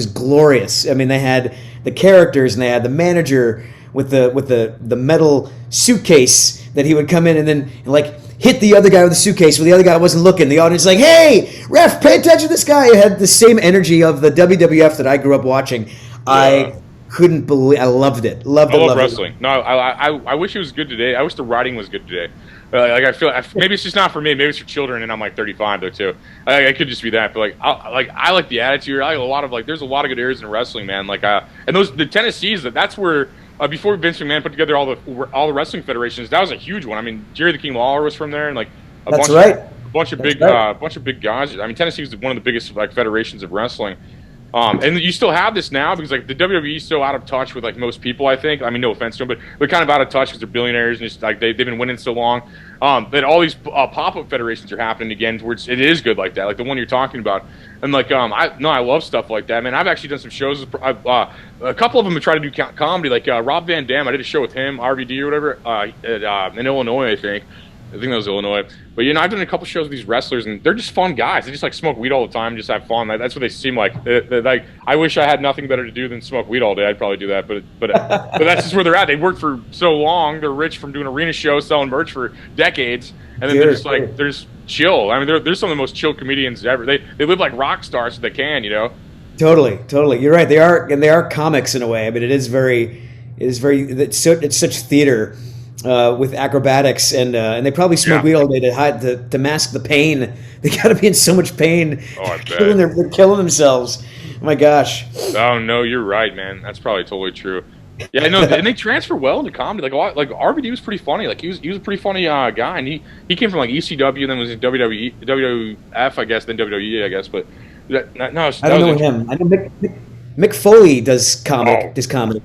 glorious. I mean, they had the characters, and they had the manager with the metal suitcase that he would come in and then like hit the other guy with the suitcase when the other guy wasn't looking. The audience was like, hey, ref, pay attention to this guy. It had the same energy of the WWF that I grew up watching. Yeah. I couldn't believe. I loved it. Loved wrestling. No, I wish it was good today. I wish the writing was good today. Like I feel maybe it's just not for me. Maybe it's for children, and I'm like 35 though too. I could just be that. But I like the attitude. I like a lot of there's a lot of good areas in wrestling, man. And the Tennessee's that's where before Vince McMahon put together all the wrestling federations, that was a huge one. I mean, Jerry the King Lawler was from there, and a bunch of big guys. I mean, Tennessee was one of the biggest federations of wrestling. And you still have this now because the WWE is so out of touch with most people. I think. I mean, no offense to them, but they're kind of out of touch because they're billionaires and just they've been winning so long. That all these pop-up federations are happening again, where it is good like that, like the one you're talking about. And I love stuff like that, man. I've actually done some shows. A couple of them have tried to do comedy, like Rob Van Dam. I did a show with him, RVD or whatever, in Illinois, I think that was Illinois. But I've done a couple shows with these wrestlers, and they're just fun guys. They just smoke weed all the time, and just have fun. That's what they seem like. I wish I had nothing better to do than smoke weed all day. I'd probably do that, but that's just where they're at. They worked for so long. They're rich from doing arena shows, selling merch for decades, and then they're just chill. I mean, they're some of the most chill comedians ever. They live like rock stars if they can, Totally. You're right. They are comics in a way. I mean, it's such theater. With acrobatics and they probably smoke weed all day to mask the pain. They got to be in so much pain. Oh, I bet. They're killing themselves. Oh my gosh. Oh no, you're right, man. That's probably totally true. Yeah, no, and they transfer well into comedy. Like RVD was pretty funny. Like he was a pretty funny guy, and he came from ECW and then was in WWE, WWF, I guess, then WWE, I guess. But I don't know him. I know Mick Foley does comedy.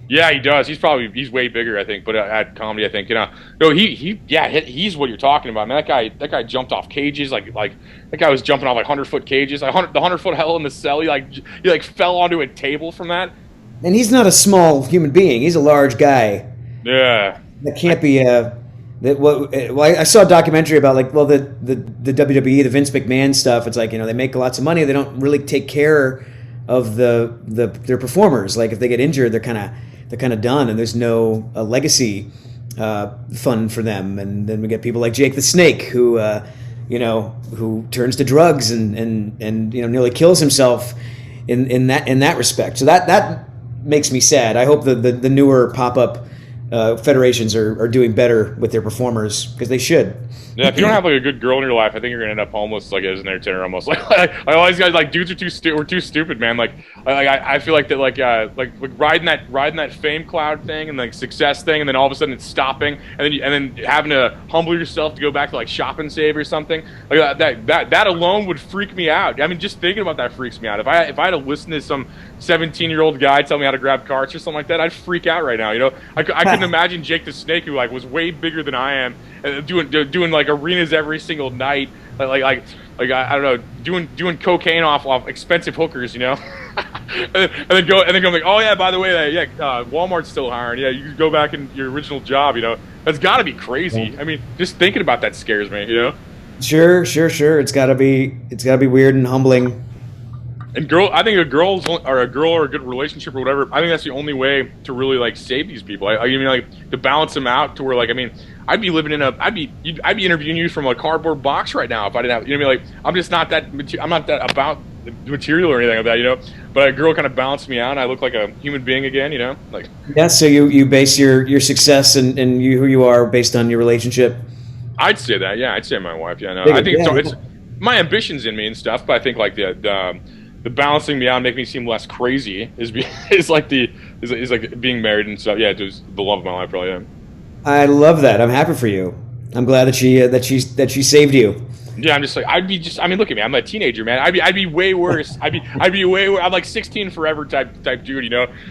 Yeah, he does. He's way bigger, I think. But at comedy, I think he's what you're talking about, man. That guy jumped off cages, like that guy was jumping off 100-foot cages, the 100-foot hell in the cell. He fell onto a table from that. And he's not a small human being. He's a large guy. Yeah, that can't be I saw a documentary about the WWE, the Vince McMahon stuff. It's they make lots of money. They don't really take care of their performers. Like if they get injured, they're kind of done, and there's no legacy fund for them. And then we get people like Jake the Snake, who turns to drugs and nearly kills himself in that respect. So that makes me sad. I hope the newer pop-up federations are doing better with their performers, because they should. Yeah, if you don't have a good girl in your life, I think you're gonna end up homeless, as an entertainer almost. All these guys, dudes are too stupid, man. I feel like that riding that fame cloud thing and success thing, and then all of a sudden it's stopping, and then having to humble yourself to go back to Shop and Save or something. That alone would freak me out. I mean, just thinking about that freaks me out. If I had to listen to some 17-year-old guy tell me how to grab carts or something like that, I'd freak out right now. I couldn't imagine Jake the Snake, who was way bigger than I am, doing arenas every single night, I don't know, doing cocaine off expensive hookers, and then go oh yeah, by the way, Walmart's still hiring. Yeah, you can go back in your original job. That's got to be crazy. I mean, just thinking about that scares me. Sure. It's got to be weird and humbling. And I think a girl or a good relationship or whatever, I think that's the only way to really save these people. I mean, to balance them out to where I'd be living I'd be interviewing you from a cardboard box right now if I didn't have, I'm just not that, I'm not that about the material or anything like that, but a girl kind of balanced me out and I look like a human being again, Yeah, so you base your success and who you are based on your relationship? I'd say that, yeah, I'd say my wife, yeah, no. I think it's my ambitions in me and stuff, but I think the balancing me out and make me seem less crazy is like being married and stuff. Yeah, it was the love of my life, probably. Yeah. I love that. I'm happy for you. I'm glad that she saved you. Yeah, I'm just I mean, look at me. I'm a teenager, man. I'd be way worse. I'd be way worse. I'm 16 forever type dude,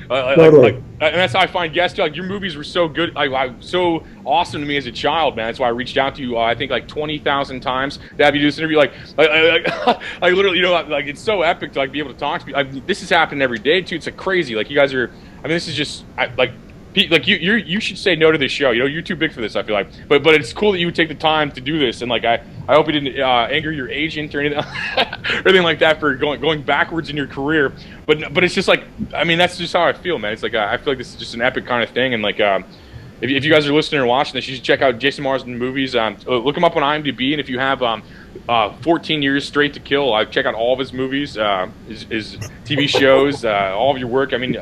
Totally. And that's how I find guests. Your movies were so good, so awesome to me as a child, man. That's why I reached out to you. I think 20,000 times to have you do this interview. Literally, it's so epic to be able to talk to you. This is happening every day too. It's crazy. You guys are. I mean, this is just Like you should say no to this show. You're too big for this. I feel like, but it's cool that you would take the time to do this. And like I hope you didn't anger your agent or anything, or anything like that for going backwards in your career. But it's just like, I mean, that's just how I feel, man. It's like I feel like this is just an epic kind of thing. And like if you guys are listening or watching this, you should check out Jason Marsden movies. Look him up on IMDb, and if you have 14 years straight to kill, I check out all of his movies, his TV shows, all of your work. I mean,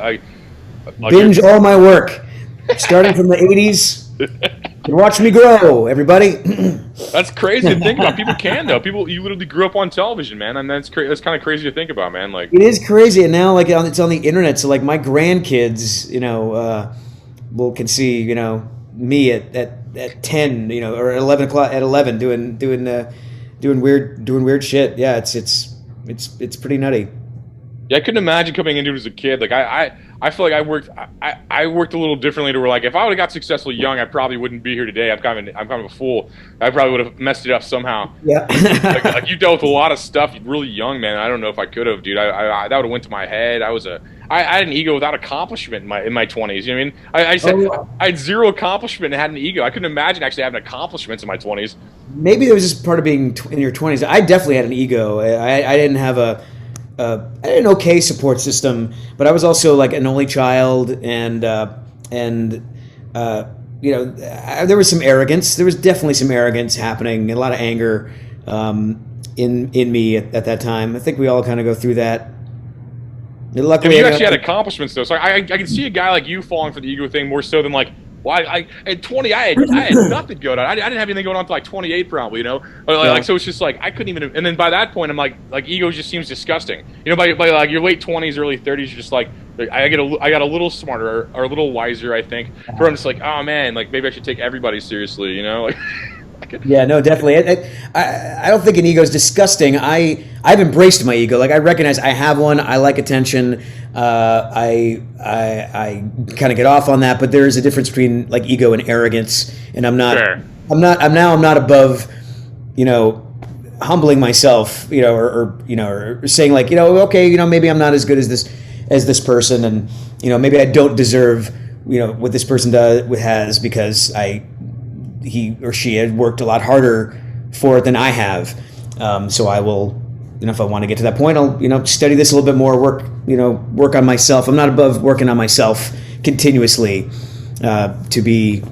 binge all my work, starting from the 80s. And watch me grow, everybody. That's crazy to think about. People can though. You literally grew up on television, man, and that's that's kind of crazy to think about, man. Like it is crazy, and now like it's on the internet. So like my grandkids, can see me at 10, or at 11 o'clock at 11 doing weird shit. Yeah, it's pretty nutty. Yeah, I couldn't imagine coming into it as a kid. Like I feel like I worked a little differently to where like if I would have got successful young, I probably wouldn't be here today. I'm kind of a fool. I probably would have messed it up somehow. Yeah. like you dealt with a lot of stuff really young, man. I don't know if I could have, dude. I that would have went to my head. I had an ego without accomplishment in my 20s. You know what I mean? I had zero accomplishment and had an ego. I couldn't imagine actually having accomplishments in my 20s. Maybe there was just part of being in your 20s. I definitely had an ego. I didn't have I had an okay support system, but I was also like an only child, and there was some arrogance. There was definitely some arrogance happening, and a lot of anger in me at that time. I think we all kind of go through that. Luckily, you actually had accomplishments though, so I can see a guy like you falling for the ego thing more so than like. Well, I at 20, I had nothing going on. I didn't have anything going on until like 28, probably. Like so it's just like I couldn't even. And then by that point, I'm like ego just seems disgusting. By like your late 20s, early 30s, you're just like I got a little smarter or a little wiser, I think. Where I'm just like, oh man, like maybe I should take everybody seriously, Like, yeah, no, definitely. I don't think an ego is disgusting. I've embraced my ego. Like I recognize I have one. I like attention. I kind of get off on that, but there is a difference between like ego and arrogance. And I'm not. Sure. I'm not above, humbling myself, or saying like, okay, maybe I'm not as good as this person, and maybe I don't deserve, what this person has because he or she had worked a lot harder for it than I have. So I will, if I want to get to that point, I'll, study this a little bit more, work on myself. I'm not above working on myself continuously to be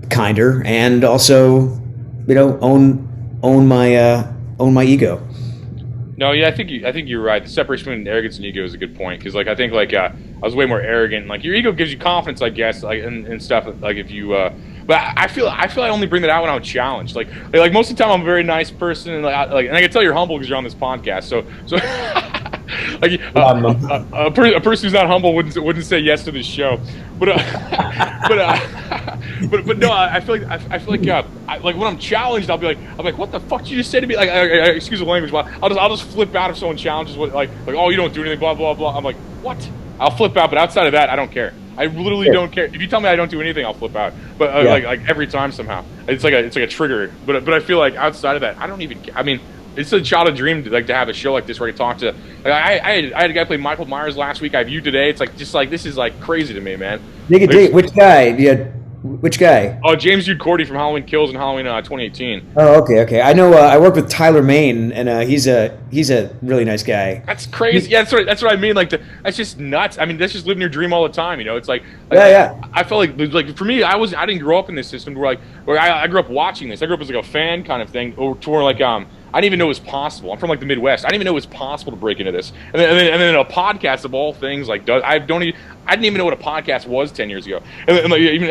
kinder and also, own my ego. No, yeah, I think you're right. The separation between arrogance and ego is a good point because, like, I think like I was way more arrogant. Like your ego gives you confidence, I guess, like and stuff. Like if you, but I feel I only bring that out when I'm challenged. Like most of the time I'm a very nice person, and and I can tell you're humble because you're on this podcast. So like a person who's not humble wouldn't say yes to this show. But but no, I feel like when I'm challenged, I'll be like, what the fuck did you just say to me? Like, excuse the language, but I'll just flip out if someone challenges like oh, you don't do anything, blah blah blah. I'm like, what? I'll flip out, but outside of that, I don't care. I literally don't care. If you tell me I don't do anything, I'll flip out. But like every time somehow, it's like a trigger. But I feel like outside of that, I don't even. I mean, it's a childhood dream to have a show like this where I can talk to. I had a guy play Michael Myers last week. I have you today. It's like this is like crazy to me, man. Which guy? Yeah. Which guy? Oh, James Jude Cordy from Halloween Kills and Halloween 2018. Oh, okay. I know. I work with Tyler Maine, and he's a really nice guy. That's crazy. Yeah, that's what I mean. Like, that's just nuts. I mean, that's just living your dream all the time. It's like yeah. I felt like for me, I didn't grow up in this system where I grew up watching this. I grew up as like a fan kind of thing, or to where like I didn't even know it was possible. I'm from like the Midwest. I didn't even know it was possible to break into this. And then a podcast of all things I didn't even know what a podcast was 10 years ago. And like, even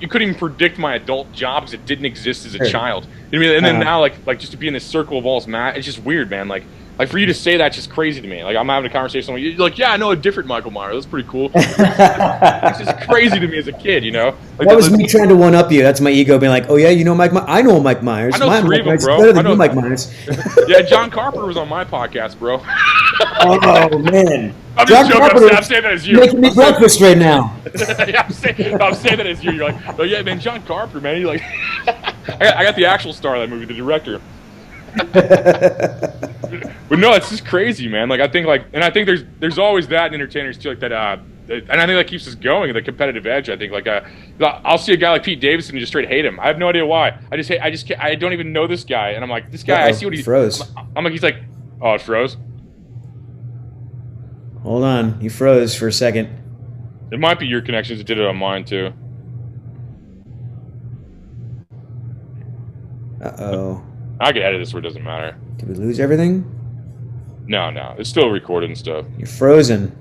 you couldn't even predict my adult job because it didn't exist as a child. You know what I mean? And then now like just to be in this circle of all this it's just weird, man. Like for you to say that's just crazy to me. Like I'm having a conversation with you, like, yeah, I know a different Michael Myers. That's pretty cool. It's just crazy to me as a kid, Like, that was me trying to one up you. That's my ego being like, oh yeah, Mike. I know Mike Myers. I know three of them, bro. Better than you, Mike Myers. Yeah, John Carpenter was on my podcast, bro. Oh man. I'm just joking. I'm saying that as you. Making me breakfast right now. Yeah, I'm saying that as you. You're like, oh yeah, man, John Carpenter, man. You're like, I got the actual star of that movie, the director. But no, it's just crazy, man. Like I think there's always that in entertainers too, like that and I think that keeps us going. The competitive edge. I think I'll see a guy like Pete Davidson and just straight hate him. I have no idea why. I don't even know this guy, and I'm like, this guy. I see what he froze. I'm like, he's like, oh, it froze. Hold on, you froze for a second. It might be your connections that did it on mine too. Uh-oh. I can edit this where it doesn't matter. Did we lose everything? No, it's still recorded and stuff. You're frozen.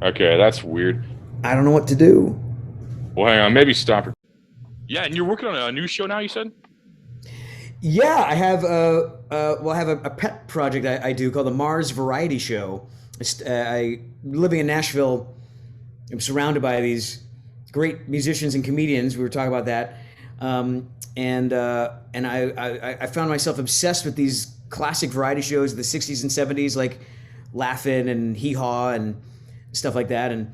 Okay, that's weird. I don't know what to do. Well, hang on, maybe stop. Yeah, and you're working on a new show now, you said? Yeah, I have a pet project I do called the Mars Variety Show. Living in Nashville, I'm surrounded by these great musicians and comedians. We were talking about that, and I found myself obsessed with these classic variety shows of the 60s and 70s, like Laugh-In and Hee Haw and stuff like that, and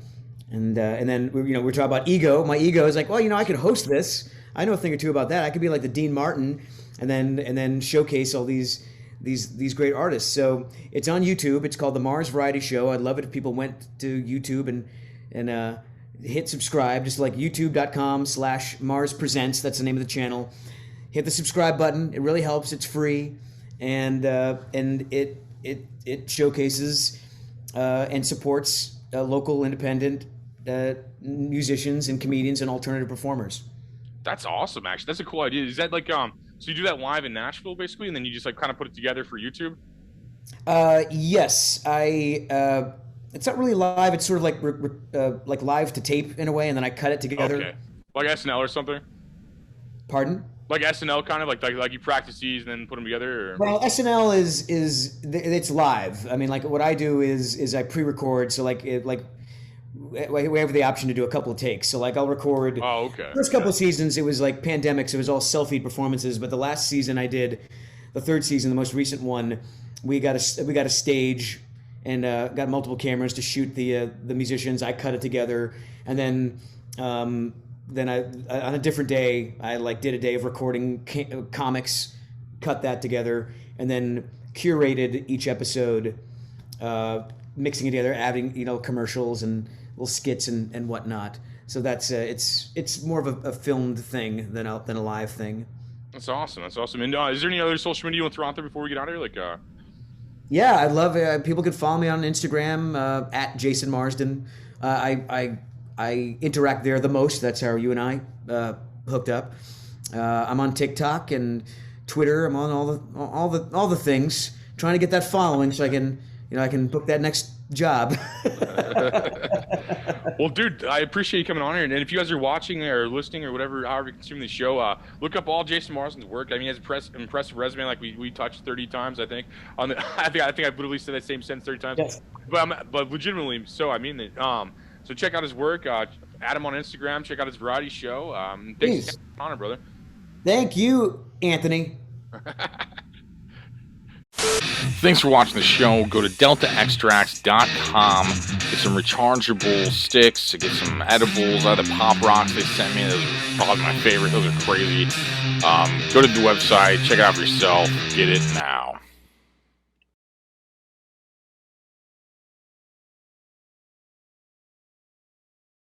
then we're talking about ego. My ego is like, well, I could host this. I know a thing or two about that. I could be like the Dean Martin, and then showcase all these great artists. So it's on YouTube. It's called the Mars Variety Show. I'd love it if people went to YouTube and hit subscribe, just like youtube.com/Mars Presents. That's the name of the channel. Hit the subscribe button. It really helps. It's free, and it showcases and supports local independent musicians and comedians and alternative performers. That's awesome, actually. That's a cool idea. Is that like so you do that live in Nashville, basically, and then you just like kind of put it together for YouTube? Yes, it's not really live. It's sort of like live to tape in a way, and then I cut it together. Okay, like SNL or something. Pardon? Like SNL, kind of like you practice these and then put them together. Or? Well, SNL is it's live. I mean, like what I do is I pre-record. So we have the option to do a couple of takes. So like I'll record. Oh, okay. First couple of seasons, it was like pandemic, so it was all self-feed performances. But the last season I did, the third season, the most recent one, we got a stage and got multiple cameras to shoot the musicians. I cut it together, and then I on a different day I did a day of recording comics, cut that together, and then curated each episode, mixing it together, adding commercials and little skits and whatnot. So that's it's more of a filmed thing than a live thing. That's awesome. And is there any other social media you want to throw out there before we get out of here? Yeah, I'd love people could follow me on Instagram at Jason Marsden. I interact there the most. That's how you and I hooked up. I'm on TikTok and Twitter. I'm on all the things, trying to get that following so I can book that next job. Well, dude, I appreciate you coming on here. And if you guys are watching or listening or whatever, however you consume the show, look up all Jason Marsden's work. I mean, he has an impressive resume, like we touched 30 times, I think. I think I've literally said that same sentence 30 times. Yes. But legitimately, so I mean it. So check out his work. Add him on Instagram. Check out his variety show. Thanks for coming on, brother. Thank you, Anthony. Thanks for watching the show. Go to deltaextracts.com. Get some rechargeable sticks. Get some edibles out of the Pop Rocks they sent me. Those are probably my favorite. Those are crazy. Go to the website. Check it out for yourself. Get it now.